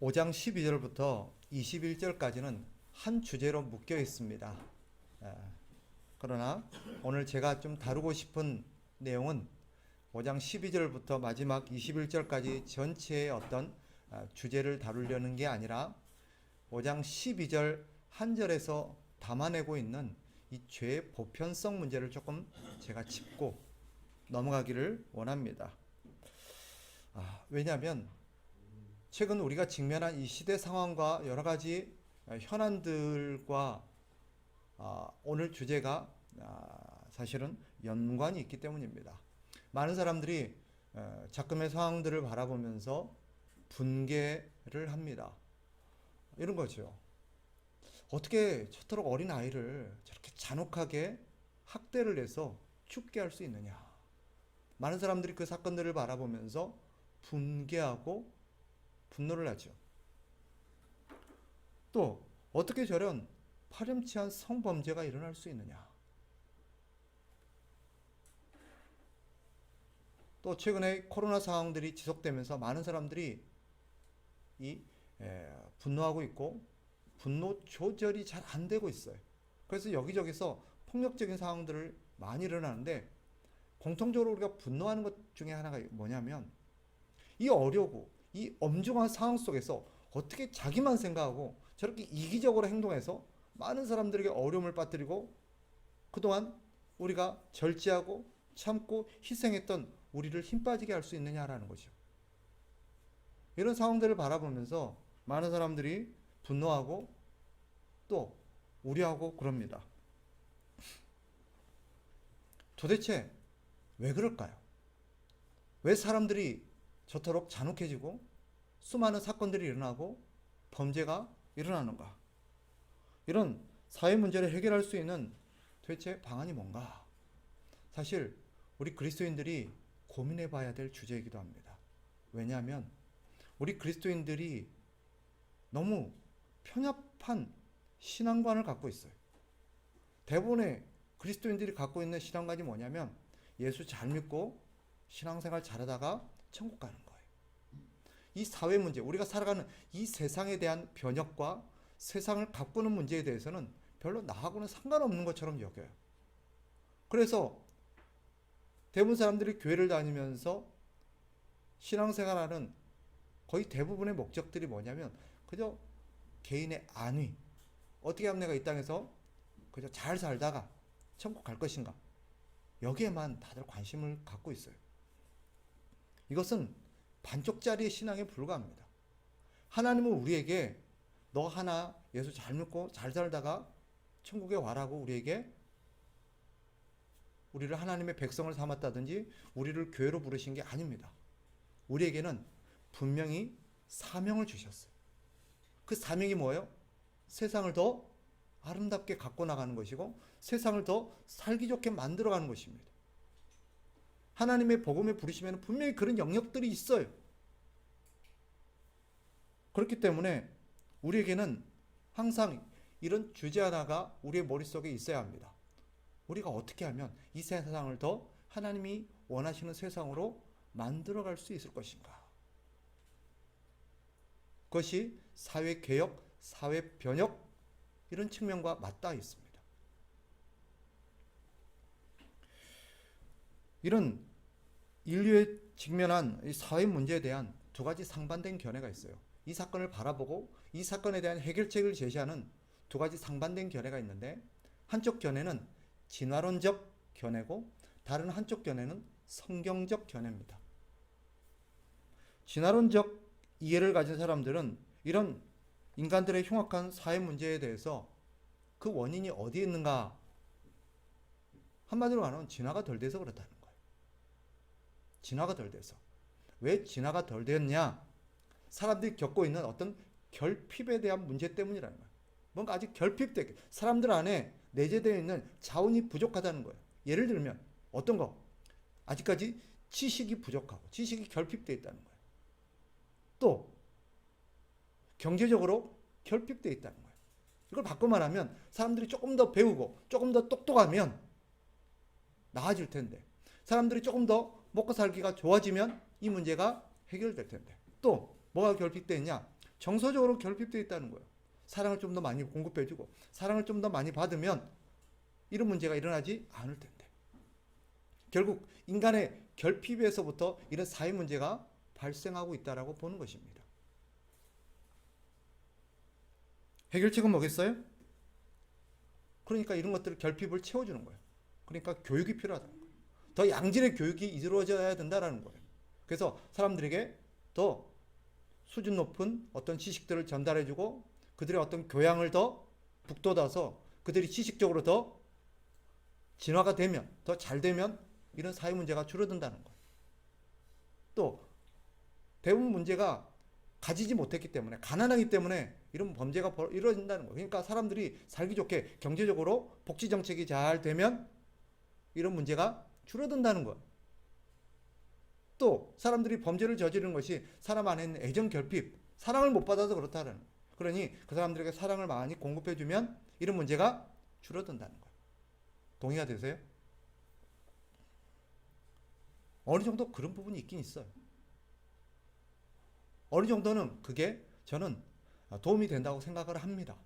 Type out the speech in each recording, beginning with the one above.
5장 12절부터 21절까지는 한 주제로 묶여 있습니다. 그러나 오늘 제가 좀 다루고 싶은 내용은 5장 12절부터 마지막 21절까지 전체의 어떤 주제를 다루려는 게 아니라 5장 12절 한 절에서 담아내고 있는 이 죄의 보편성 문제를 조금 제가 짚고 넘어가기를 원합니다. 왜냐하면 최근 우리가 직면한 이 시대 상황과 여러 가지 현안들과 오늘 주제가 사실은 연관이 있기 때문입니다. 많은 사람들이 작금의 상황들을 바라보면서 분개를 합니다. 이런 거죠. 어떻게 저토록 어린 아이를 저렇게 잔혹하게 학대를 해서 죽게 할 수 있느냐. 많은 사람들이 그 사건들을 바라보면서 분개하고 분노를 하죠. 또 어떻게 저런 파렴치한 성범죄가 일어날 수 있느냐. 또 최근에 코로나 상황들이 지속되면서 많은 사람들이 분노하고 있고 분노 조절이 잘 안 되고 있어요. 그래서 여기저기서 폭력적인 상황들을 많이 일어나는데 공통적으로 우리가 분노하는 것 중에 하나가 뭐냐면 이 어려고 이 엄중한 상황 속에서 어떻게 자기만 생각하고 저렇게 이기적으로 행동해서 많은 사람들에게 어려움을 빠뜨리고 그동안 우리가 절제하고 참고 희생했던 우리를 힘 빠지게 할 수 있느냐라는 거죠. 이런 상황들을 바라보면서 많은 사람들이 분노하고 또 우려하고 그럽니다. 도대체 왜 그럴까요? 왜 사람들이 저토록 잔혹해지고 수많은 사건들이 일어나고 범죄가 일어나는가? 이런 사회 문제를 해결할 수 있는 도대체 방안이 뭔가? 사실 우리 그리스도인들이 고민해 봐야 될 주제이기도 합니다. 왜냐하면 우리 그리스도인들이 너무 편협한 신앙관을 갖고 있어요. 대부분의 그리스도인들이 갖고 있는 신앙관이 뭐냐면 예수 잘 믿고 신앙생활 잘하다가 천국 가는 거예요. 이 사회 문제, 우리가 살아가는 이 세상에 대한 변혁과 세상을 가꾸는 문제에 대해서는 별로 나하고는 상관없는 것처럼 여겨요. 그래서 대부분 사람들이 교회를 다니면서 신앙생활하는 거의 대부분의 목적들이 뭐냐면 그저 개인의 안위, 어떻게 하면 내가 이 땅에서 그저 잘 살다가 천국 갈 것인가, 여기에만 다들 관심을 갖고 있어요. 이것은 반쪽짜리 신앙에 불과합니다. 하나님은 우리에게 너 하나 예수 잘 믿고 잘 살다가 천국에 와라고 우리에게 우리를 하나님의 백성을 삼았다든지 우리를 교회로 부르신 게 아닙니다. 우리에게는 분명히 사명을 주셨어요. 그 사명이 뭐예요? 세상을 더 아름답게 갖고 나가는 것이고 세상을 더 살기 좋게 만들어가는 것입니다. 하나님의 복음에 부르시면 분명히 그런 영역들이 있어요. 그렇기 때문에 우리에게는 항상 이런 주제 하나가 우리의 머릿속에 있어야 합니다. 우리가 어떻게 하면 이 세상을 더 하나님이 원하시는 세상으로 만들어갈 수 있을 것인가. 그것이 사회개혁, 사회변혁 이런 측면과 맞닿아 있습니다. 이런 인류에 직면한 이 사회 문제에 대한 두 가지 상반된 견해가 있어요. 이 사건을 바라보고 이 사건에 대한 해결책을 제시하는 두 가지 상반된 견해가 있는데 한쪽 견해는 진화론적 견해고 다른 한쪽 견해는 성경적 견해입니다. 진화론적 이해를 가진 사람들은 이런 인간들의 흉악한 사회 문제에 대해서 그 원인이 어디에 있는가? 한마디로 말하면 진화가 덜 돼서 그렇다는 거예요. 진화가 덜 돼서. 왜 진화가 덜 됐냐? 사람들이 겪고 있는 어떤 결핍에 대한 문제 때문이라는 거예요. 뭔가 아직 결핍되게 사람들 안에 내재되어 있는 자원이 부족하다는 거예요. 예를 들면 어떤 거? 아직까지 지식이 부족하고 지식이 결핍되어 있다는 거예요. 또 경제적으로 결핍되어 있다는 거예요. 이걸 바꿔 말하면 사람들이 조금 더 배우고 조금 더 똑똑하면 나아질 텐데 사람들이 조금 더 먹고 살기가 좋아지면 이 문제가 해결될 텐데 또 뭐가 결핍되어 있냐? 정서적으로 결핍되어 있다는 거예요. 사랑을 좀 더 많이 공급해주고 사랑을 좀 더 많이 받으면 이런 문제가 일어나지 않을 텐데. 결국 인간의 결핍에서부터 이런 사회 문제가 발생하고 있다라고 보는 것입니다. 해결책은 뭐겠어요? 그러니까 이런 것들을 결핍을 채워주는 거예요. 그러니까 교육이 필요하다는 거예요. 더 양질의 교육이 이루어져야 된다라는 거예요. 그래서 사람들에게 더 수준 높은 어떤 지식들을 전달해주고 그들의 어떤 교양을 더 북돋아서 그들이 지식적으로 더 진화가 되면, 더 잘 되면 이런 사회 문제가 줄어든다는 거예요. 또 대부분 문제가 가지지 못했기 때문에, 가난하기 때문에 이런 범죄가 이루어진다는 거예요. 그러니까 사람들이 살기 좋게 경제적으로 복지 정책이 잘 되면 이런 문제가 줄어든다는 거예요. 또 사람들이 범죄를 저지르는 것이 사람 안에 있는 애정 결핍, 사랑을 못 받아서 그렇다는 거예요. 그러니 그 사람들에게 사랑을 많이 공급해주면 이런 문제가 줄어든다는 거예요. 동의가 되세요? 어느 정도 그런 부분이 있긴 있어요. 어느 정도는 그게 저는 도움이 된다고 생각을 합니다.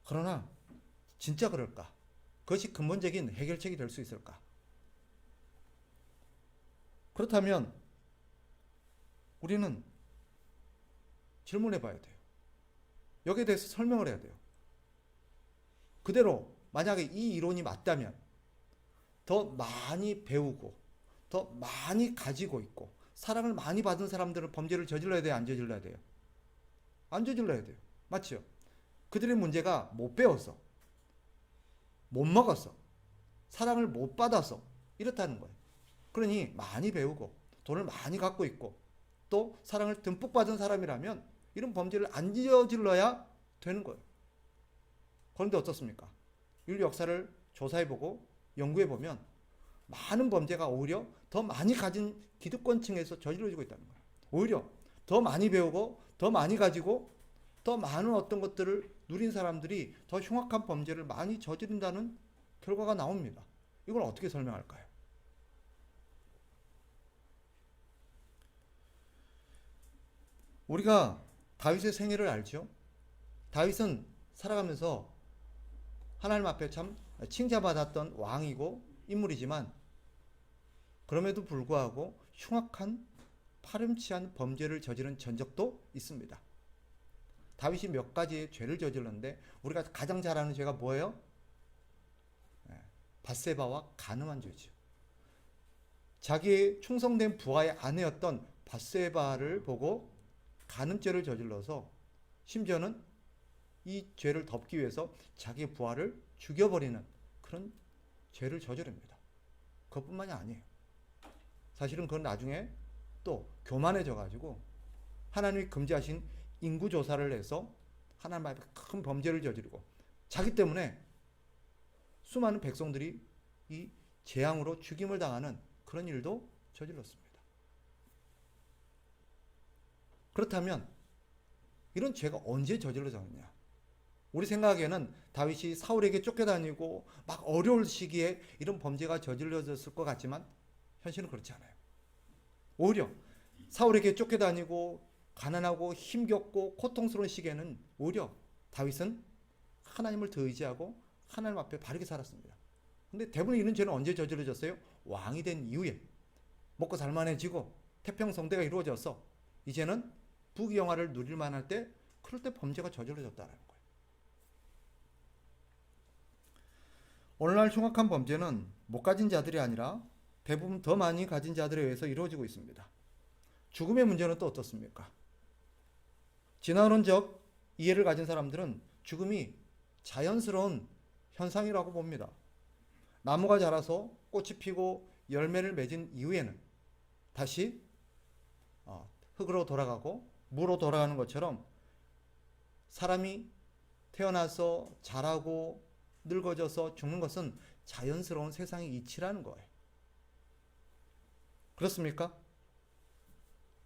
그러나 진짜 그럴까? 그것이 근본적인 해결책이 될 수 있을까? 그렇다면 우리는 질문해 봐야 돼요. 여기에 대해서 설명을 해야 돼요. 그대로 만약에 이 이론이 맞다면 더 많이 배우고 더 많이 가지고 있고 사랑을 많이 받은 사람들은 범죄를 저질러야 돼요? 안 저질러야 돼요? 안 저질러야 돼요. 맞죠? 그들의 문제가 못 배워서, 못 먹어서, 사랑을 못 받아서 이렇다는 거예요. 그러니 많이 배우고 돈을 많이 갖고 있고 또 사랑을 듬뿍 받은 사람이라면 이런 범죄를 안 저질러야 되는 거예요. 그런데 어떻습니까? 인류 역사를 조사해보고 연구해보면 많은 범죄가 오히려 더 많이 가진 기득권층에서 저질러지고 있다는 거예요. 오히려 더 많이 배우고 더 많이 가지고 더 많은 어떤 것들을 누린 사람들이 더 흉악한 범죄를 많이 저지른다는 결과가 나옵니다. 이걸 어떻게 설명할까요? 우리가 다윗의 생애를 알죠? 다윗은 살아가면서 하나님 앞에 참 칭찬받았던 왕이고 인물이지만 그럼에도 불구하고 흉악한 파렴치한 범죄를 저지른 전적도 있습니다. 다윗이 몇 가지의 죄를 저질렀는데 우리가 가장 잘 아는 죄가 뭐예요? 밧세바와 간음한 죄죠. 자기의 충성된 부하의 아내였던 밧세바를 보고 간음죄를 저질러서 심지어는 이 죄를 덮기 위해서 자기 부하를 죽여버리는 그런 죄를 저지릅니다. 그것뿐만이 아니에요. 사실은 그건 나중에 또 교만해져 가지고 하나님이 금지하신 인구조사를 해서 하나님 앞에 큰 범죄를 저지르고 자기 때문에 수많은 백성들이 이 재앙으로 죽임을 당하는 그런 일도 저질렀습니다. 그렇다면 이런 죄가 언제 저질러졌느냐? 우리 생각에는 다윗이 사울에게 쫓겨다니고 막 어려울 시기에 이런 범죄가 저질러졌을 것 같지만 현실은 그렇지 않아요. 오히려 사울에게 쫓겨다니고 가난하고 힘겹고 고통스러운 시기에는 오히려 다윗은 하나님을 더 의지하고 하나님 앞에 바르게 살았습니다. 근데 대부분 이런 죄는 언제 저질러졌어요? 왕이 된 이후에 먹고 살만해지고 태평성대가 이루어져서 이제는 부귀영화를 누릴 만할 때 그럴 때 범죄가 저질러졌다는 거예요. 오늘날 흉악한 범죄는 못 가진 자들이 아니라 대부분 더 많이 가진 자들에 의해서 이루어지고 있습니다. 죽음의 문제는 또 어떻습니까? 진화론적 이해를 가진 사람들은 죽음이 자연스러운 현상이라고 봅니다. 나무가 자라서 꽃이 피고 열매를 맺은 이후에는 다시 흙으로 돌아가고 무로 돌아가는 것처럼 사람이 태어나서 자라고 늙어져서 죽는 것은 자연스러운 세상의 이치라는 거예요. 그렇습니까?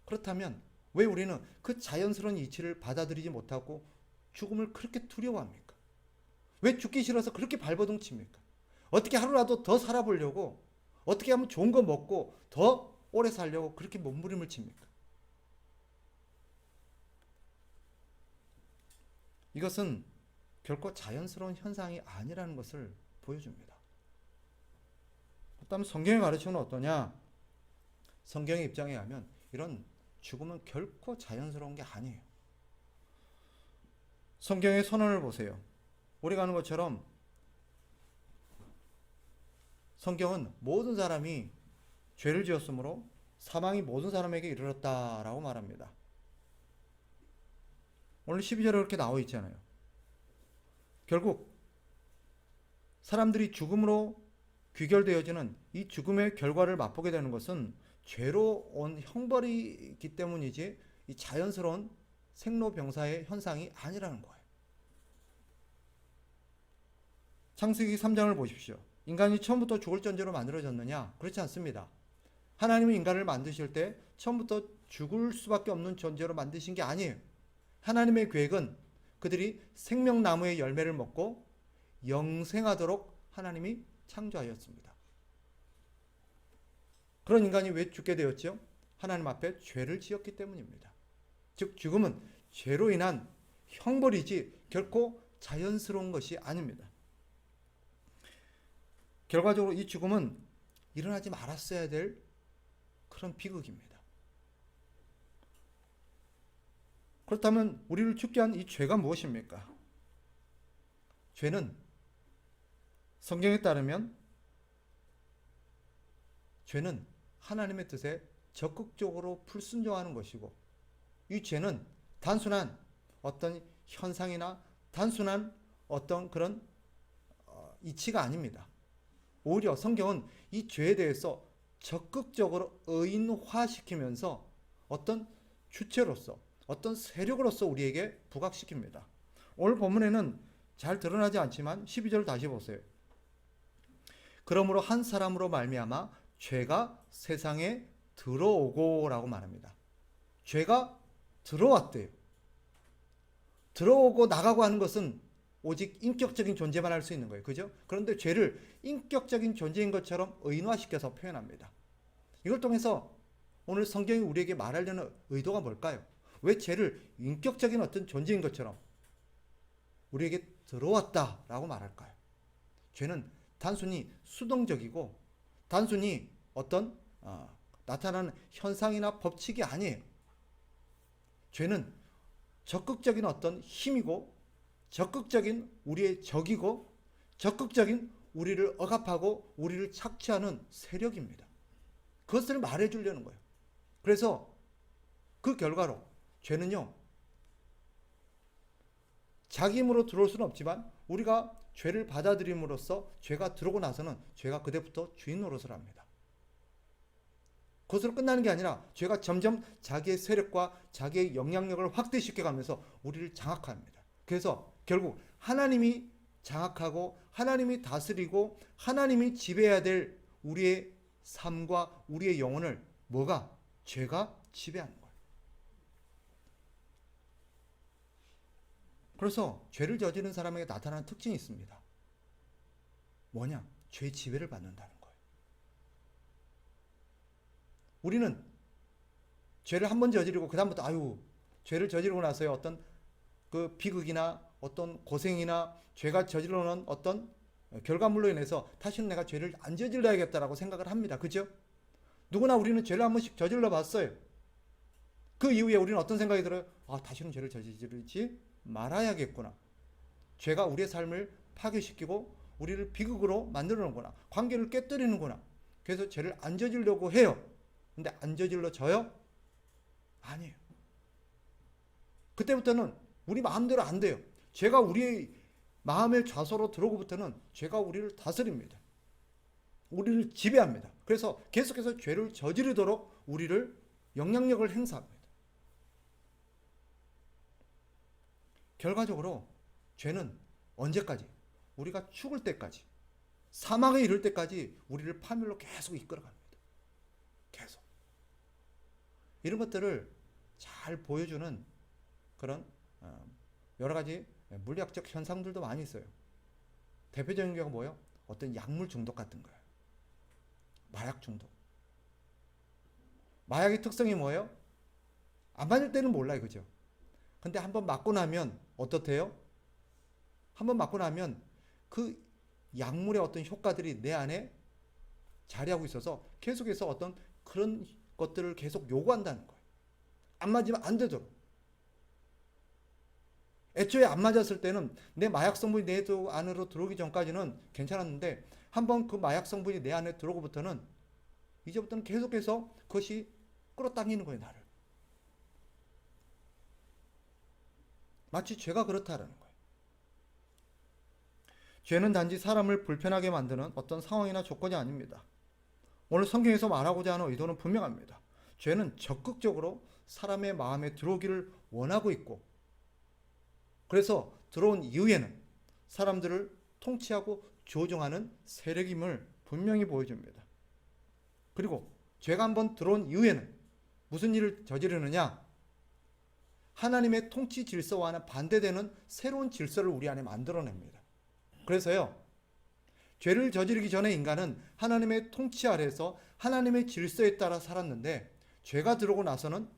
그렇다면 왜 우리는 그 자연스러운 이치를 받아들이지 못하고 죽음을 그렇게 두려워합니까? 왜 죽기 싫어서 그렇게 발버둥 칩니까? 어떻게 하루라도 더 살아보려고 어떻게 하면 좋은 거 먹고 더 오래 살려고 그렇게 몸부림을 칩니까? 이것은 결코 자연스러운 현상이 아니라는 것을 보여줍니다. 그다음 성경이 가르치는 어떠냐? 성경의 입장에 하면 이런 죽음은 결코 자연스러운 게 아니에요. 성경의 선언을 보세요. 우리가 아는 것처럼 성경은 모든 사람이 죄를 지었으므로 사망이 모든 사람에게 이르렀다라고 말합니다. 오늘 12절에 그렇게 나와 있잖아요. 결국 사람들이 죽음으로 귀결되어지는 이 죽음의 결과를 맛보게 되는 것은 죄로 온 형벌이기 때문이지 이 자연스러운 생로병사의 현상이 아니라는 거예요. 창세기 3장을 보십시오. 인간이 처음부터 죽을 존재로 만들어졌느냐? 그렇지 않습니다. 하나님이 인간을 만드실 때 처음부터 죽을 수밖에 없는 존재로 만드신 게 아니에요. 하나님의 계획은 그들이 생명나무의 열매를 먹고 영생하도록 하나님이 창조하였습니다. 그런 인간이 왜 죽게 되었죠? 하나님 앞에 죄를 지었기 때문입니다. 즉 죽음은 죄로 인한 형벌이지 결코 자연스러운 것이 아닙니다. 결과적으로 이 죽음은 일어나지 말았어야 될 그런 비극입니다. 그렇다면 우리를 죽게 한 이 죄가 무엇입니까? 죄는 성경에 따르면 죄는 하나님의 뜻에 적극적으로 불순종하는 것이고, 이 죄는 단순한 어떤 현상이나 단순한 어떤 그런 이치가 아닙니다. 오히려 성경은 이 죄에 대해서 적극적으로 의인화시키면서 어떤 주체로서 어떤 세력으로서 우리에게 부각시킵니다. 오늘 본문에는 잘 드러나지 않지만 12절 다시 보세요. 그러므로 한 사람으로 말미암아 죄가 세상에 들어오고 라고 말합니다. 죄가 들어왔대요. 들어오고 나가고 하는 것은 오직 인격적인 존재만 할 수 있는 거예요. 그죠? 그런데 죄를 인격적인 존재인 것처럼 의인화시켜서 표현합니다. 이걸 통해서 오늘 성경이 우리에게 말하려는 의도가 뭘까요? 왜 죄를 인격적인 어떤 존재인 것처럼 우리에게 들어왔다라고 말할까요? 죄는 단순히 수동적이고 단순히 어떤 나타나는 현상이나 법칙이 아니에요. 죄는 적극적인 어떤 힘이고 적극적인 우리의 적이고 적극적인 우리를 억압하고 우리를 착취하는 세력입니다. 그것을 말해주려는 거예요. 그래서 그 결과로 죄는요, 자기 힘으로 들어올 수는 없지만 우리가 죄를 받아들임으로써 죄가 들어오고 나서는 죄가 그때부터 주인 노릇을 합니다. 그것으로 끝나는 게 아니라 죄가 점점 자기의 세력과 자기의 영향력을 확대시켜가면서 우리를 장악합니다. 그래서 결국 하나님이 장악하고 하나님이 다스리고 하나님이 지배해야 될 우리의 삶과 우리의 영혼을 뭐가? 죄가 지배하는 거예요. 그래서 죄를 저지른 사람에게 나타나는 특징이 있습니다. 뭐냐? 죄의 지배를 받는다는 거예요. 우리는 죄를 한 번 저지르고 그다음부터 죄를 저지르고 나서의 어떤 그 비극이나 어떤 고생이나 죄가 저질러 놓은 어떤 결과물로 인해서 다시는 내가 죄를 안 저질러야겠다라고 생각을 합니다. 그죠? 누구나 우리는 죄를 한 번씩 저질러 봤어요. 그 이후에 우리는 어떤 생각이 들어요? 다시는 죄를 저지르지 말아야겠구나. 죄가 우리의 삶을 파괴시키고 우리를 비극으로 만들어놓구나. 관계를 깨뜨리는구나. 그래서 죄를 안 저지르려고 해요. 근데 안 저질러져요? 아니에요. 그때부터는 우리 마음대로 안 돼요. 죄가 우리의 마음의 좌소로 들어오고부터는 죄가 우리를 다스립니다. 우리를 지배합니다. 그래서 계속해서 죄를 저지르도록 우리를 영향력을 행사합니다. 결과적으로 죄는 언제까지? 우리가 죽을 때까지, 사망에 이를 때까지 우리를 파멸로 계속 이끌어갑니다. 계속. 이런 것들을 잘 보여주는 그런 여러 가지 물리학적 현상들도 많이 있어요. 대표적인 경우가 뭐예요? 어떤 약물 중독 같은 거예요. 마약 중독. 마약의 특성이 뭐예요? 안 맞을 때는 몰라요. 그죠? 근데 한번 맞고 나면 어떻대요? 한번 맞고 나면 그 약물의 어떤 효과들이 내 안에 자리하고 있어서 계속해서 어떤 그런 것들을 계속 요구한다는 거예요. 안 맞으면 안 되도록. 애초에 안 맞았을 때는 내 마약 성분이 내 안으로 들어오기 전까지는 괜찮았는데 한번 그 마약 성분이 내 안에 들어오고부터는 이제부터는 계속해서 그것이 끌어당기는 거예요, 나를. 마치 죄가 그렇다라는 거예요. 죄는 단지 사람을 불편하게 만드는 어떤 상황이나 조건이 아닙니다. 오늘 성경에서 말하고자 하는 의도는 분명합니다. 죄는 적극적으로 사람의 마음에 들어오기를 원하고 있고, 그래서 들어온 이후에는 사람들을 통치하고 조종하는 세력임을 분명히 보여줍니다. 그리고 죄가 한번 들어온 이후에는 무슨 일을 저지르느냐? 하나님의 통치 질서와는 반대되는 새로운 질서를 우리 안에 만들어냅니다. 그래서요, 죄를 저지르기 전에 인간은 하나님의 통치 아래에서 하나님의 질서에 따라 살았는데, 죄가 들어오고 나서는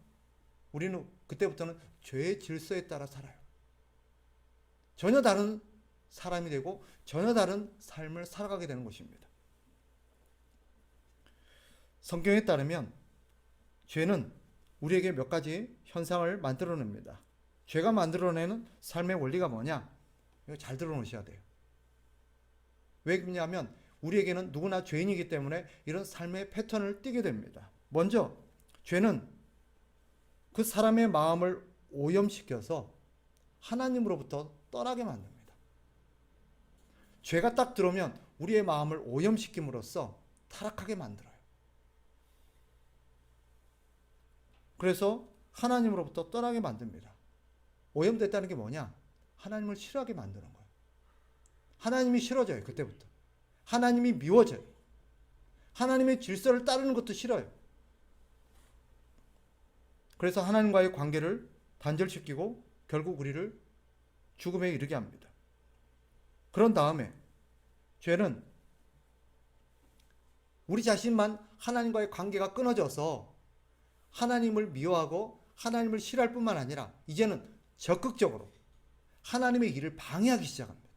우리는 그때부터는 죄의 질서에 따라 살아요. 전혀 다른 사람이 되고 전혀 다른 삶을 살아가게 되는 것입니다. 성경에 따르면 죄는 우리에게 몇 가지 현상을 만들어냅니다. 죄가 만들어내는 삶의 원리가 뭐냐? 이거 잘 들어놓으셔야 돼요. 왜 그러냐면 우리에게는 누구나 죄인이기 때문에 이런 삶의 패턴을 띠게 됩니다. 먼저 죄는 그 사람의 마음을 오염시켜서 하나님으로부터 떠나게 만듭니다. 죄가 딱 들어오면 우리의 마음을 오염시킴으로써 타락하게 만들어요. 그래서 하나님으로부터 떠나게 만듭니다. 오염됐다는 게 뭐냐? 하나님을 싫어하게 만드는 거예요. 하나님이 싫어져요. 그때부터. 하나님이 미워져요. 하나님의 질서를 따르는 것도 싫어요. 그래서 하나님과의 관계를 단절시키고 결국 우리를 죽음에 이르게 합니다. 그런 다음에 죄는 우리 자신만 하나님과의 관계가 끊어져서 하나님을 미워하고 하나님을 싫어할 뿐만 아니라 이제는 적극적으로 하나님의 일을 방해하기 시작합니다.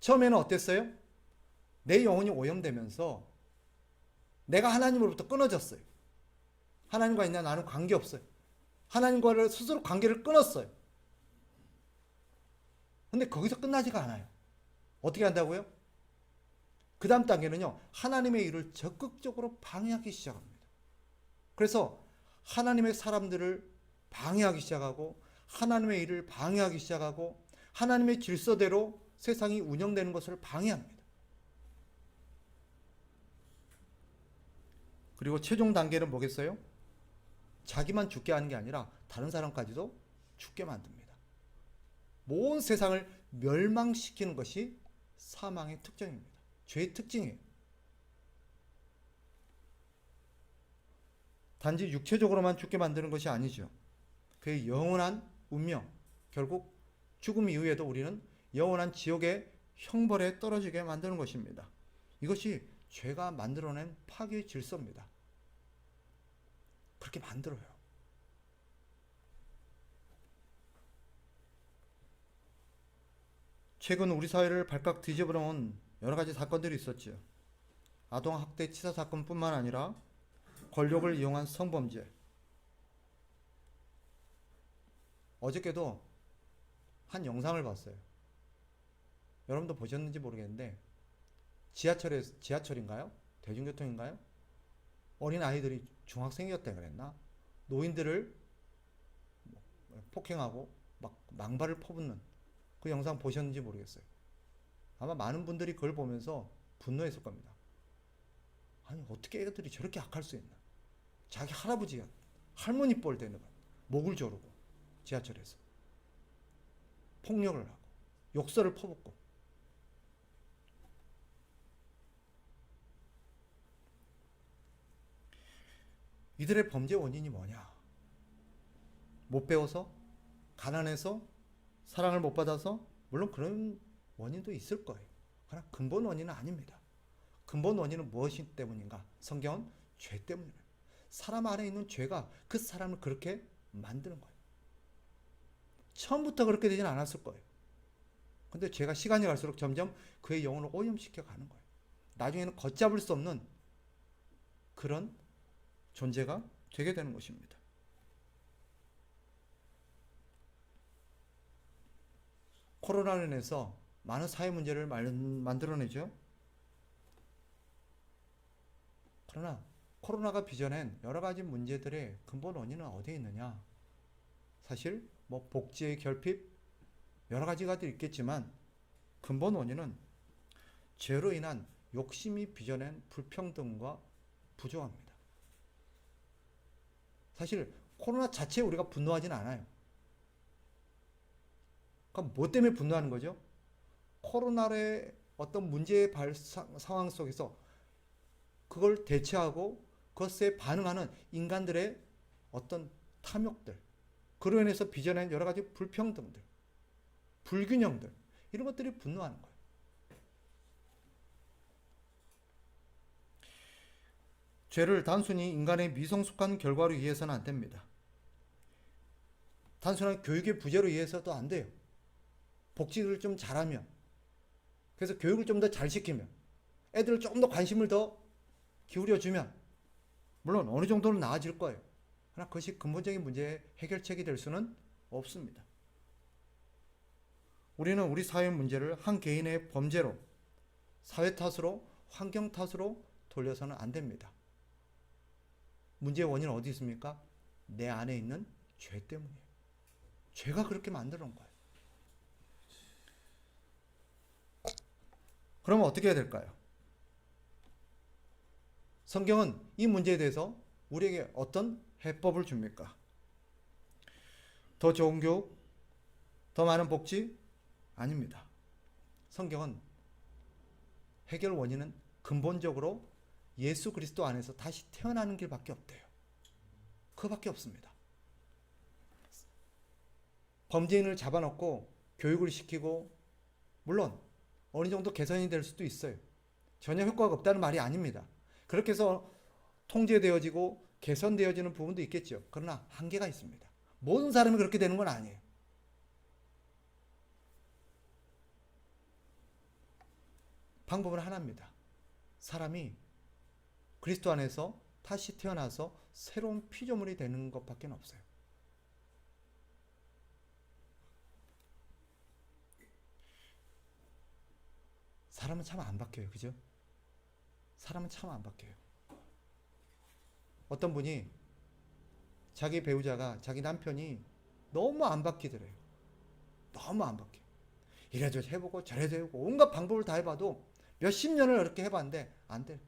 처음에는 어땠어요? 내 영혼이 오염되면서 내가 하나님으로부터 끊어졌어요. 하나님과 있냐 나는 관계없어요. 하나님과를 스스로 관계를 끊었어요. 근데 거기서 끝나지가 않아요. 어떻게 한다고요? 그 다음 단계는요, 하나님의 일을 적극적으로 방해하기 시작합니다. 그래서 하나님의 사람들을 방해하기 시작하고 하나님의 일을 방해하기 시작하고 하나님의 질서대로 세상이 운영되는 것을 방해합니다. 그리고 최종 단계는 뭐겠어요? 자기만 죽게 하는 게 아니라 다른 사람까지도 죽게 만듭니다. 온 세상을 멸망시키는 것이 사망의 특징입니다. 죄의 특징이에요. 단지 육체적으로만 죽게 만드는 것이 아니죠. 그의 영원한 운명, 결국 죽음 이후에도 우리는 영원한 지옥의 형벌에 떨어지게 만드는 것입니다. 이것이 죄가 만들어낸 파괴의 질서입니다. 그렇게 만들어요. 최근 우리 사회를 발칵 뒤집어 놓은 여러 가지 사건들이 있었죠. 아동학대 치사 사건뿐만 아니라 권력을 이용한 성범죄. 어저께도 한 영상을 봤어요. 여러분도 보셨는지 모르겠는데 지하철인가요? 대중교통인가요? 어린 아이들이 중학생이었다 그랬나? 노인들을 폭행하고 막 망발을 퍼붓는 그 영상 보셨는지 모르겠어요. 아마 많은 분들이 그걸 보면서 분노했을 겁니다. 아니 어떻게 애들이 저렇게 악할 수 있나? 자기 할아버지가 할머니 뻘 되는 거야. 목을 조르고 지하철에서 폭력을 하고 욕설을 퍼붓고. 이들의 범죄 원인이 뭐냐? 못 배워서? 가난해서? 사랑을 못 받아서? 물론 그런 원인도 있을 거예요. 그러나 근본 원인은 아닙니다. 근본 원인은 무엇이 때문인가? 성경은 죄 때문이에요. 사람 안에 있는 죄가 그 사람을 그렇게 만드는 거예요. 처음부터 그렇게 되진 않았을 거예요. 근데 죄가 시간이 갈수록 점점 그의 영혼을 오염시켜 가는 거예요. 나중에는 걷잡을 수 없는 그런 존재가 되게 되는 것입니다. 코로나로 인해서 많은 사회 문제를 만들어내죠. 그러나 코로나가 빚어낸 여러 가지 문제들의 근본 원인은 어디에 있느냐? 사실 뭐 복지의 결핍 여러 가지가 있겠지만 근본 원인은 죄로 인한 욕심이 빚어낸 불평등과 부조화입니다. 사실 코로나 자체에 우리가 분노하진 않아요. 그럼 뭐 때문에 분노하는 거죠? 코로나의 어떤 문제의 상황 속에서 그걸 대처하고 그것에 반응하는 인간들의 어떤 탐욕들, 그로 인해서 빚어낸 여러 가지 불평등들, 불균형들, 이런 것들이 분노하는 거예요. 죄를 단순히 인간의 미성숙한 결과로 이해해서는 안 됩니다. 단순한 교육의 부재로 이해해서도 안 돼요. 복지를 좀 잘하면, 그래서 교육을 좀 더 잘 시키면, 애들을 좀 더 관심을 더 기울여주면 물론 어느 정도는 나아질 거예요. 그러나 그것이 근본적인 문제의 해결책이 될 수는 없습니다. 우리는 우리 사회 문제를 한 개인의 범죄로, 사회 탓으로, 환경 탓으로 돌려서는 안 됩니다. 문제의 원인은 어디 있습니까? 내 안에 있는 죄 때문이에요. 죄가 그렇게 만들어 놓은 거예요. 그러면 어떻게 해야 될까요? 성경은 이 문제에 대해서 우리에게 어떤 해법을 줍니까? 더 좋은 교육? 더 많은 복지? 아닙니다. 성경은 해결 원인은 근본적으로 예수 그리스도 안에서 다시 태어나는 길밖에 없대요. 그거밖에 없습니다. 범죄인을 잡아놓고 교육을 시키고 물론 어느 정도 개선이 될 수도 있어요. 전혀 효과가 없다는 말이 아닙니다. 그렇게 해서 통제되어지고 개선되어지는 부분도 있겠죠. 그러나 한계가 있습니다. 모든 사람이 그렇게 되는 건 아니에요. 방법은 하나입니다. 사람이 그리스도 안에서 다시 태어나서 새로운 피조물이 되는 것밖에 없어요. 사람은 참 안 바뀌어요. 그죠? 사람은 참 안 바뀌어요. 어떤 분이 자기 배우자가, 자기 남편이 너무 안 바뀌더래요. 너무 안 바뀌어요. 이래도 해보고 저래도 해보고 온갖 방법을 다 해봐도 몇십 년을 이렇게 해봤는데 안 돼요.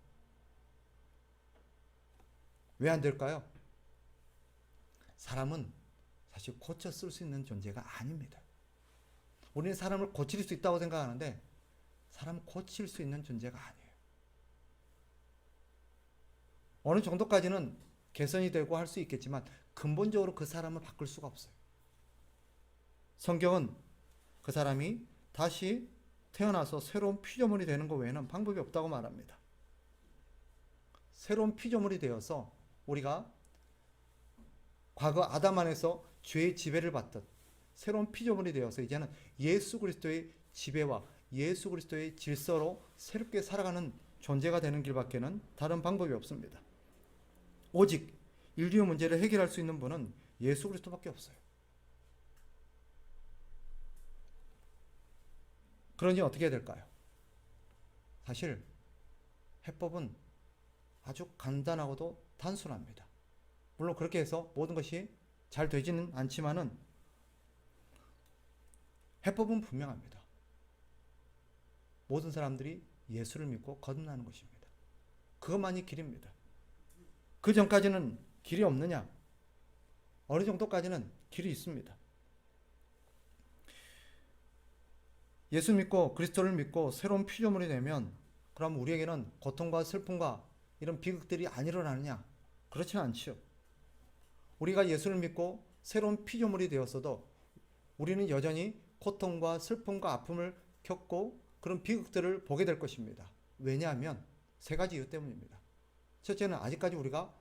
왜 안 될까요? 사람은 사실 고쳐 쓸 수 있는 존재가 아닙니다. 우리는 사람을 고칠 수 있다고 생각하는데 사람 고칠 수 있는 존재가 아니에요. 어느 정도까지는 개선이 되고 할 수 있겠지만 근본적으로 그 사람을 바꿀 수가 없어요. 성경은 그 사람이 다시 태어나서 새로운 피조물이 되는 것 외에는 방법이 없다고 말합니다. 새로운 피조물이 되어서 우리가 과거 아담 안에서 죄의 지배를 받던 새로운 피조물이 되어서 이제는 예수 그리스도의 지배와 예수 그리스도의 질서로 새롭게 살아가는 존재가 되는 길밖에는 다른 방법이 없습니다. 오직 인류의 문제를 해결할 수 있는 분은 예수 그리스도밖에 없어요. 그러니 어떻게 해야 될까요? 사실 해법은 아주 간단하고도 단순합니다. 물론 그렇게 해서 모든 것이 잘 되지는 않지만은 해법은 분명합니다. 모든 사람들이 예수를 믿고 거듭나는 것입니다. 그것만이 길입니다. 그 전까지는 길이 없느냐? 어느 정도까지는 길이 있습니다. 예수 믿고 그리스도를 믿고 새로운 피조물이 되면 그럼 우리에게는 고통과 슬픔과 이런 비극들이 안 일어나느냐? 그렇지는 않지요. 우리가 예수를 믿고 새로운 피조물이 되었어도 우리는 여전히 고통과 슬픔과 아픔을 겪고 그런 비극들을 보게 될 것입니다. 왜냐하면 세 가지 이유 때문입니다. 첫째는 아직까지 우리가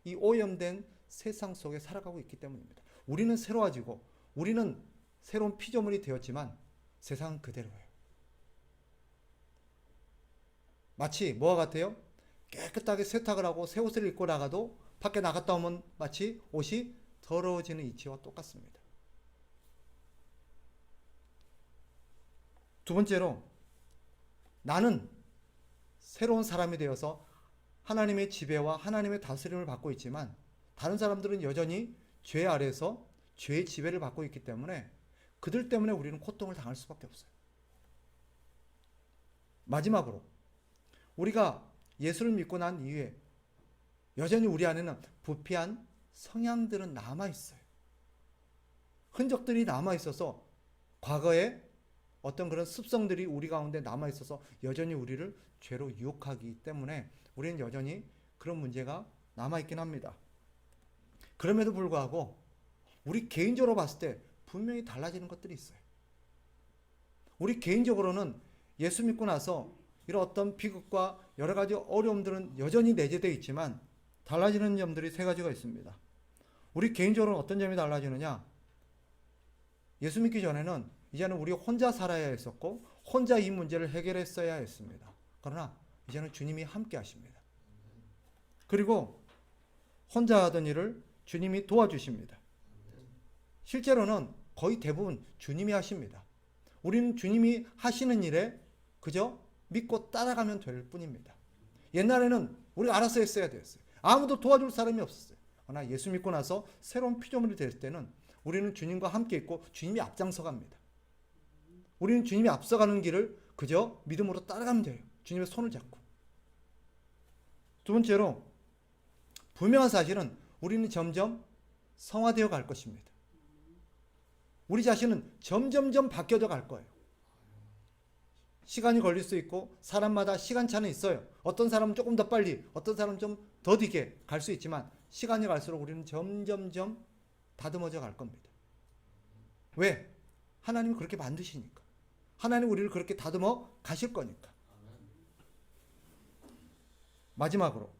이 오염된 세상 속에 살아가고 있기 때문입니다. 우리는 새로워지고 우리는 새로운 피조물이 되었지만 세상은 그대로예요. 마치 뭐와 같아요? 깨끗하게 세탁을 하고 새 옷을 입고 나가도 밖에 나갔다 오면 마치 옷이 더러워지는 이치와 똑같습니다. 두 번째로, 나는 새로운 사람이 되어서 하나님의 지배와 하나님의 다스림을 받고 있지만 다른 사람들은 여전히 죄 아래에서 죄의 지배를 받고 있기 때문에 그들 때문에 우리는 고통을 당할 수밖에 없어요. 마지막으로, 우리가 예수를 믿고 난 이후에 여전히 우리 안에는 부패한 성향들은 남아있어요. 흔적들이 남아있어서 과거에 어떤 그런 습성들이 우리 가운데 남아있어서 여전히 우리를 죄로 유혹하기 때문에 우리는 여전히 그런 문제가 남아있긴 합니다. 그럼에도 불구하고 우리 개인적으로 봤을 때 분명히 달라지는 것들이 있어요. 우리 개인적으로는 예수 믿고 나서 이런 어떤 비극과 여러 가지 어려움들은 여전히 내재되어 있지만 달라지는 점들이 세 가지가 있습니다. 우리 개인적으로는 어떤 점이 달라지느냐? 예수 믿기 전에는 이제는 우리 혼자 살아야 했었고 혼자 이 문제를 해결했어야 했습니다. 그러나 이제는 주님이 함께 하십니다. 그리고 혼자 하던 일을 주님이 도와주십니다. 실제로는 거의 대부분 주님이 하십니다. 우리는 주님이 하시는 일에 그저 믿고 따라가면 될 뿐입니다. 옛날에는 우리가 알아서 했어야 되었어요. 아무도 도와줄 사람이 없었어요. 그러나 예수 믿고 나서 새로운 피조물이 될 때는 우리는 주님과 함께 있고 주님이 앞장서 갑니다. 우리는 주님이 앞서가는 길을 그저 믿음으로 따라가면 돼요. 주님의 손을 잡고. 두 번째로, 분명한 사실은 우리는 점점 성화되어 갈 것입니다. 우리 자신은 점점점 바뀌어져 갈 거예요. 시간이 걸릴 수 있고 사람마다 시간차는 있어요. 어떤 사람은 조금 더 빨리, 어떤 사람은 좀 더디게 갈 수 있지만 시간이 갈수록 우리는 점점점 다듬어져 갈 겁니다. 왜? 하나님이 그렇게 만드시니까. 하나님 우리를 그렇게 다듬어 가실 거니까. 마지막으로,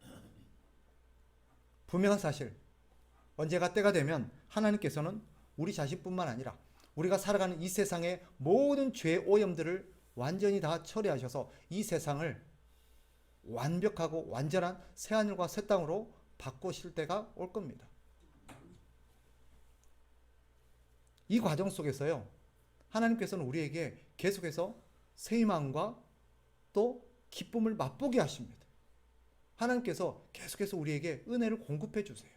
분명한 사실, 언제가 때가 되면 하나님께서는 우리 자신뿐만 아니라 우리가 살아가는 이 세상의 모든 죄의 오염들을 완전히 다 처리하셔서 이 세상을 완벽하고 완전한 새하늘과 새 땅으로 바꾸실 때가 올 겁니다. 이 과정 속에서요, 하나님께서는 우리에게 계속해서 새 희망과 또 기쁨을 맛보게 하십니다. 하나님께서 계속해서 우리에게 은혜를 공급해 주세요.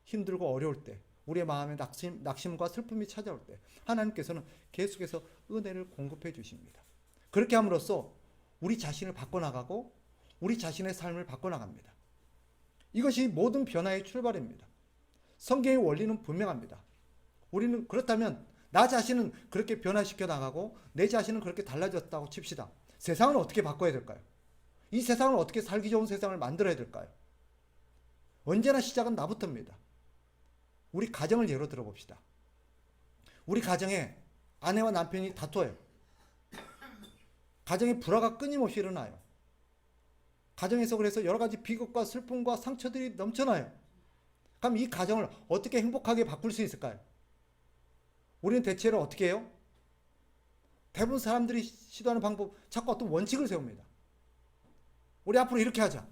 힘들고 어려울 때, 우리의 마음에 낙심과 슬픔이 찾아올 때 하나님께서는 계속해서 은혜를 공급해 주십니다. 그렇게 함으로써 우리 자신을 바꿔나가고 우리 자신의 삶을 바꿔나갑니다. 이것이 모든 변화의 출발입니다. 성경의 원리는 분명합니다. 우리는 그렇다면 나 자신은 그렇게 변화시켜 나가고 내 자신은 그렇게 달라졌다고 칩시다. 세상은 어떻게 바꿔야 될까요? 이 세상을 어떻게 살기 좋은 세상을 만들어야 될까요? 언제나 시작은 나부터입니다. 우리 가정을 예로 들어봅시다. 우리 가정에 아내와 남편이 다퉈요. 가정에 불화가 끊임없이 일어나요. 가정에서 그래서 여러 가지 비극과 슬픔과 상처들이 넘쳐나요. 그럼 이 가정을 어떻게 행복하게 바꿀 수 있을까요? 우리는 대체로 어떻게 해요? 대부분 사람들이 시도하는 방법, 자꾸 어떤 원칙을 세웁니다. 우리 앞으로 이렇게 하자.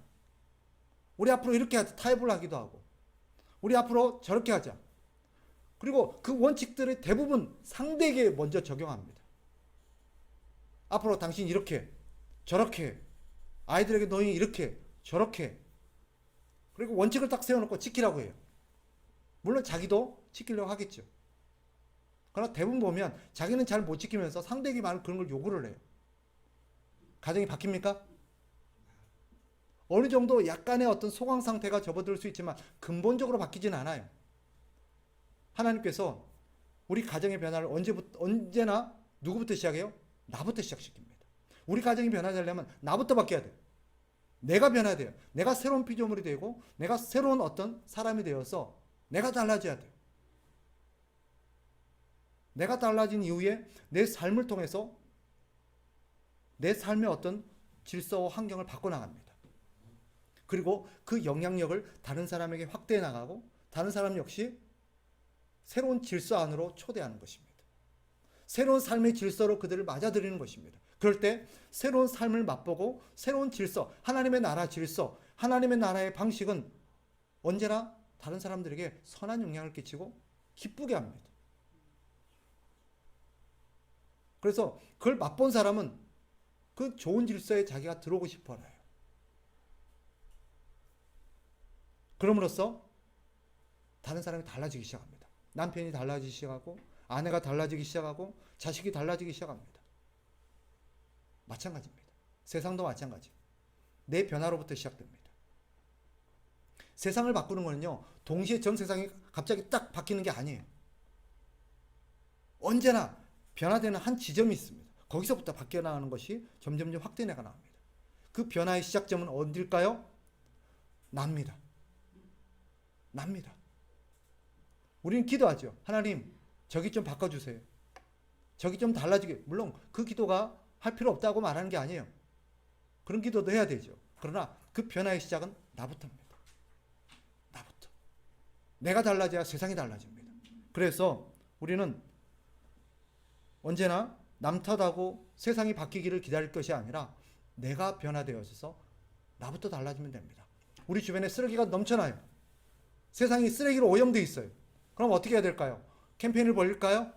우리 앞으로 이렇게 하자. 타협을 하기도 하고. 우리 앞으로 저렇게 하자. 그리고 그 원칙들을 대부분 상대에게 먼저 적용합니다. 앞으로 당신 이렇게, 저렇게, 아이들에게 너희 이렇게, 저렇게. 그리고 원칙을 딱 세워놓고 지키라고 해요. 물론 자기도 지키려고 하겠죠. 그러나 대부분 보면 자기는 잘 못 지키면서 상대에게 많은 그런 걸 요구를 해요. 가정이 바뀝니까? 어느 정도 약간의 어떤 소강 상태가 접어들 수 있지만 근본적으로 바뀌지는 않아요. 하나님께서 우리 가정의 변화를 언제나 누구부터 시작해요? 나부터 시작시킵니다. 우리 가정이 변화되려면 나부터 바뀌어야 돼요. 내가 변화해야 돼요. 내가 새로운 피조물이 되고 내가 새로운 어떤 사람이 되어서 내가 달라져야 돼요. 내가 달라진 이후에 내 삶을 통해서 내 삶의 어떤 질서와 환경을 바꿔나갑니다. 그리고 그 영향력을 다른 사람에게 확대해 나가고 다른 사람 역시 새로운 질서 안으로 초대하는 것입니다. 새로운 삶의 질서로 그들을 맞아들이는 것입니다. 그럴 때 새로운 삶을 맛보고 새로운 질서, 하나님의 나라 질서, 하나님의 나라의 방식은 언제나 다른 사람들에게 선한 영향을 끼치고 기쁘게 합니다. 그래서 그걸 맛본 사람은 그 좋은 질서에 자기가 들어오고 싶어 해요. 그럼으로써 다른 사람이 달라지기 시작합니다. 남편이 달라지기 시작하고 아내가 달라지기 시작하고 자식이 달라지기 시작합니다. 마찬가지입니다. 세상도 마찬가지. 내 변화로부터 시작됩니다. 세상을 바꾸는 거는요, 동시에 전 세상이 갑자기 딱 바뀌는 게 아니에요. 언제나 변화되는 한 지점이 있습니다. 거기서부터 바뀌어 나가는 것이 점점점 확대해가 나갑니다. 그 변화의 시작점은 어딜까요? 납니다. 우리는 기도하죠. 하나님, 저기 좀 바꿔주세요. 저기 좀 달라지게. 물론 그 기도가 할 필요 없다고 말하는 게 아니에요. 그런 기도도 해야 되죠. 그러나 그 변화의 시작은 나부터입니다. 나부터. 내가 달라져야 세상이 달라집니다. 그래서 우리는 언제나 남 탓하고 세상이 바뀌기를 기다릴 것이 아니라 내가 변화되어져서 나부터 달라지면 됩니다. 우리 주변에 쓰레기가 넘쳐나요. 세상이 쓰레기로 오염되어 있어요. 그럼 어떻게 해야 될까요? 캠페인을 벌릴까요?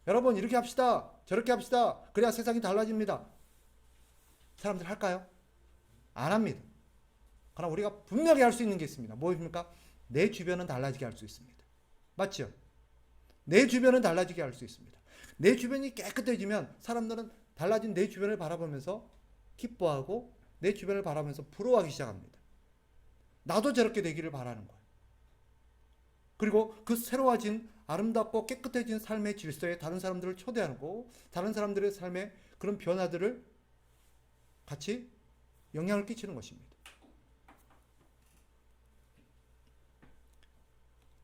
여러분 이렇게 합시다. 저렇게 합시다. 그래야 세상이 달라집니다. 사람들 할까요? 안 합니다. 그러나 우리가 분명히 할 수 있는 게 있습니다. 무엇입니까? 내 주변은 달라지게 할 수 있습니다. 맞죠? 내 주변은 달라지게 할 수 있습니다. 내 주변이 깨끗해지면 사람들은 달라진 내 주변을 바라보면서 기뻐하고 내 주변을 바라보면서 부러워하기 시작합니다. 나도 저렇게 되기를 바라는 거예요. 그리고 그 새로워진 아름답고 깨끗해진 삶의 질서에 다른 사람들을 초대하고 다른 사람들의 삶의 그런 변화들을 같이 영향을 끼치는 것입니다.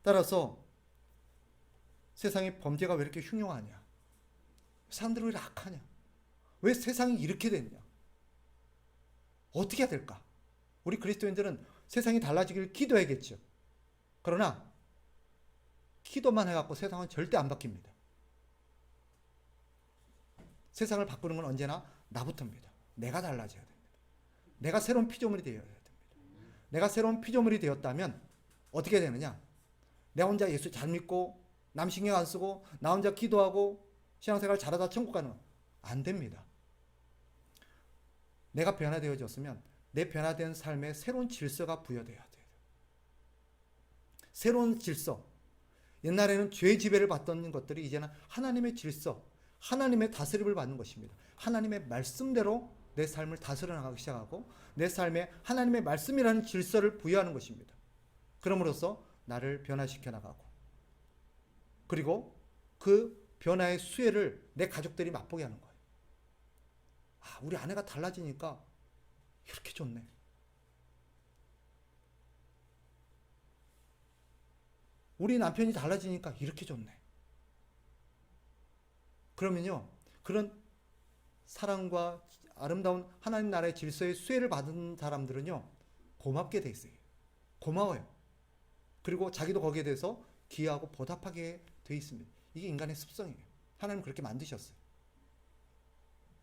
따라서 세상의 범죄가 왜 이렇게 흉흉하냐? 사람들은 왜 이렇게 악하냐? 왜 세상이 이렇게 됐냐? 어떻게 해야 될까? 우리 그리스도인들은 세상이 달라지기를 기도해야겠죠. 그러나 기도만 해갖고 세상은 절대 안 바뀝니다. 세상을 바꾸는 건 언제나 나부터입니다. 내가 달라져야 됩니다. 내가 새로운 피조물이 되어야 됩니다. 내가 새로운 피조물이 되었다면 어떻게 되느냐? 내 혼자 예수 잘 믿고 남 신경 안 쓰고 나 혼자 기도하고 신앙생활 잘하다 천국 가는 건 안 됩니다. 내가 변화되어졌으면 내 변화된 삶에 새로운 질서가 부여돼야 돼요. 새로운 질서. 옛날에는 죄의 지배를 받던 것들이 이제는 하나님의 질서, 하나님의 다스림을 받는 것입니다. 하나님의 말씀대로 내 삶을 다스려 나가기 시작하고 내 삶에 하나님의 말씀이라는 질서를 부여하는 것입니다. 그럼으로써 나를 변화시켜 나가고 그리고 그 변화의 수혜를 내 가족들이 맛보게 하는 거예요. 아, 우리 아내가 달라지니까 이렇게 좋네. 우리 남편이 달라지니까 이렇게 좋네. 그러면요, 그런 사랑과 아름다운 하나님 나라의 질서의 수혜를 받은 사람들은요, 고맙게 돼 있어요. 고마워요. 그리고 자기도 거기에 대해서 기여하고 보답하게 돼 있습니다. 이게 인간의 습성이에요. 하나님 그렇게 만드셨어요.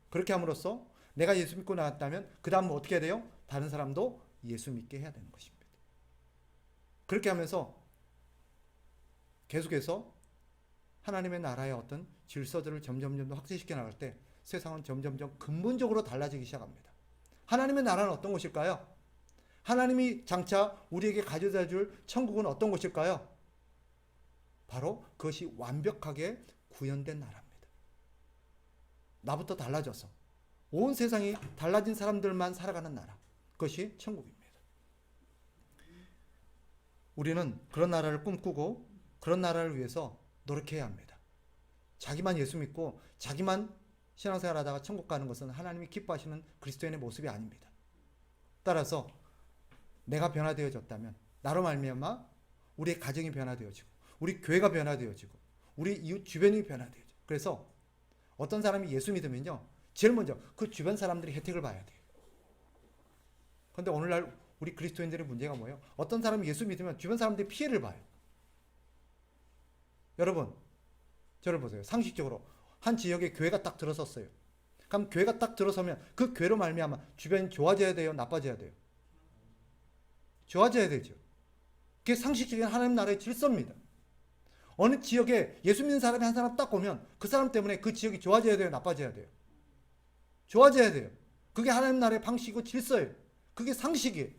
그렇게 함으로써 내가 예수 믿고 나왔다면 그 다음 어떻게 해야 돼요? 다른 사람도 예수 믿게 해야 되는 것입니다. 그렇게 하면서 계속해서 하나님의 나라의 어떤 질서들을 점점 확대시켜 나갈 때 세상은 점점점 근본적으로 달라지기 시작합니다. 하나님의 나라는 어떤 곳일까요? 하나님이 장차 우리에게 가져다 줄 천국은 어떤 곳일까요? 바로 그것이 완벽하게 구현된 나라입니다. 나부터 달라져서 온 세상이 달라진 사람들만 살아가는 나라. 그것이 천국입니다. 우리는 그런 나라를 꿈꾸고 그런 나라를 위해서 노력해야 합니다. 자기만 예수 믿고 자기만 신앙생활 하다가 천국 가는 것은 하나님이 기뻐하시는 그리스도인의 모습이 아닙니다. 따라서 내가 변화되어졌다면 나로 말미암아 우리의 가정이 변화되어지고 우리 교회가 변화되어지고 우리 이웃 주변이 변화되어지고 그래서 어떤 사람이 예수 믿으면요 제일 먼저 그 주변 사람들이 혜택을 봐야 돼요. 그런데 오늘날 우리 그리스도인들의 문제가 뭐예요? 어떤 사람이 예수 믿으면 주변 사람들이 피해를 봐요. 여러분 저를 보세요. 상식적으로 한 지역에 교회가 딱 들어섰어요. 그럼 교회가 딱 들어서면 그 교회로 말미암아 주변이 좋아져야 돼요? 나빠져야 돼요? 좋아져야 되죠. 그게 상식적인 하나님 나라의 질서입니다. 어느 지역에 예수 믿는 사람이 한 사람 딱 오면 그 사람 때문에 그 지역이 좋아져야 돼요? 나빠져야 돼요? 좋아져야 돼요. 그게 하나님 나라의 방식이고 질서예요. 그게 상식이에요.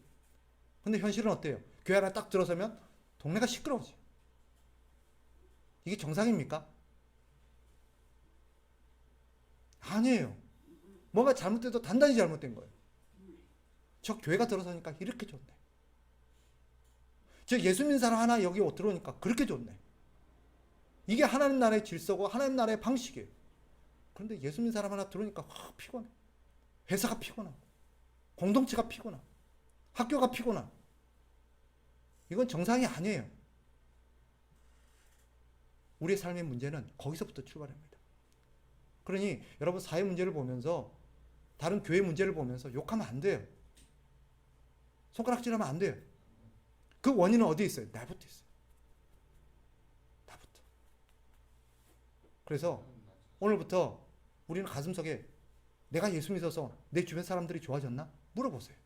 근데 현실은 어때요? 교회 하나 딱 들어서면 동네가 시끄러워져요. 이게 정상입니까? 아니에요. 뭐가 잘못돼도 단단히 잘못된 거예요. 저 교회가 들어서니까 이렇게 좋네. 저 예수 믿는 사람 하나 여기 들어오니까 그렇게 좋네. 이게 하나님 나라의 질서고 하나님 나라의 방식이에요. 그런데 예수 믿는 사람 하나 들어오니까 피곤해. 회사가 피곤하고 공동체가 피곤하고 학교가 피곤하고 이건 정상이 아니에요. 우리의 삶의 문제는 거기서부터 출발합니다. 그러니 여러분 사회 문제를 보면서 다른 교회 문제를 보면서 욕하면 안 돼요. 손가락질하면 안 돼요. 그 원인은 어디에 있어요? 나부터 있어요. 나부터. 그래서 오늘부터 우리는 가슴속에 내가 예수 믿어서 내 주변 사람들이 좋아졌나? 물어보세요.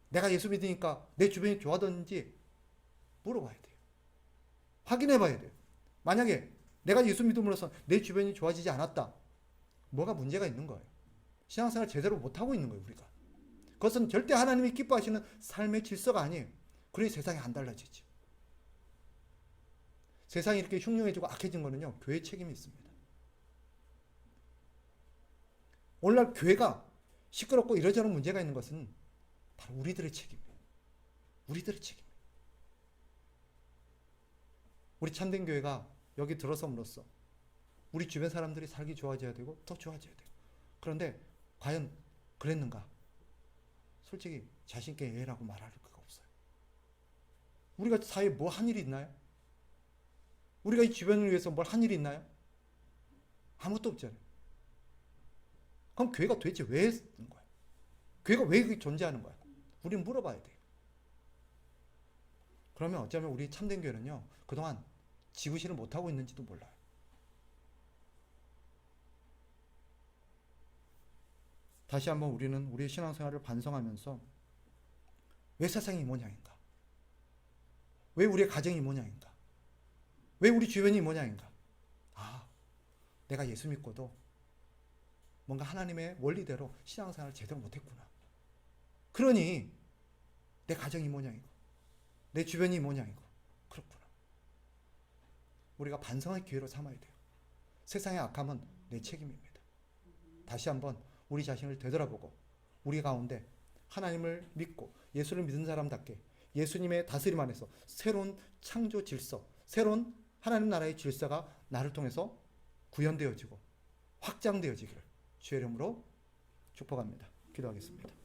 내가 예수 믿으니까 내 주변이 좋아졌는지 물어봐야 돼요. 확인해 봐야 돼요. 만약에 내가 예수 믿음으로써 내 주변이 좋아지지 않았다. 뭐가 문제가 있는 거예요. 신앙생활 제대로 못하고 있는 거예요, 우리가. 그것은 절대 하나님이 기뻐하시는 삶의 질서가 아니에요. 그러니 세상이 안 달라지죠. 세상이 이렇게 흉흉해지고 악해진 거는요, 교회의 책임이 있습니다. 오늘날 교회가 시끄럽고 이러저런 문제가 있는 것은 바로 우리들의 책임이에요. 우리들의 책임. 우리 참된 교회가 여기 들어섬으로써 우리 주변 사람들이 살기 좋아져야 되고 더 좋아져야 돼요. 그런데 과연 그랬는가? 솔직히 자신있게 예라고 말할 수가 없어요. 우리가 사회에 뭐 한 일이 있나요? 우리가 이 주변을 위해서 뭘 한 일이 있나요? 아무것도 없잖아요. 그럼 교회가 도대체 왜 있는 거야? 교회가 왜 존재하는 거야? 우리는 물어봐야 돼요. 그러면 어쩌면 우리 참된 교회는요, 그동안 지구실을 못하고 있는지도 몰라요. 다시 한번 우리는 우리의 신앙생활을 반성하면서 왜 세상이 이 모양인가? 왜 우리의 가정이 이 모양인가? 왜 우리 주변이 이 모양인가? 아, 내가 예수 믿고도 뭔가 하나님의 원리대로 신앙생활을 제대로 못했구나. 그러니 내 가정이 이 모양이고 내 주변이 이 모양이고 그렇구나. 우리가 반성의 기회로 삼아야 돼요. 세상의 악함은 내 책임입니다. 다시 한번 우리 자신을 되돌아보고 우리 가운데 하나님을 믿고 예수를 믿은 사람답게 예수님의 다스림 안에서 새로운 창조 질서, 새로운 하나님 나라의 질서가 나를 통해서 구현되어지고 확장되어지기를 주의 이름으로 축복합니다. 기도하겠습니다.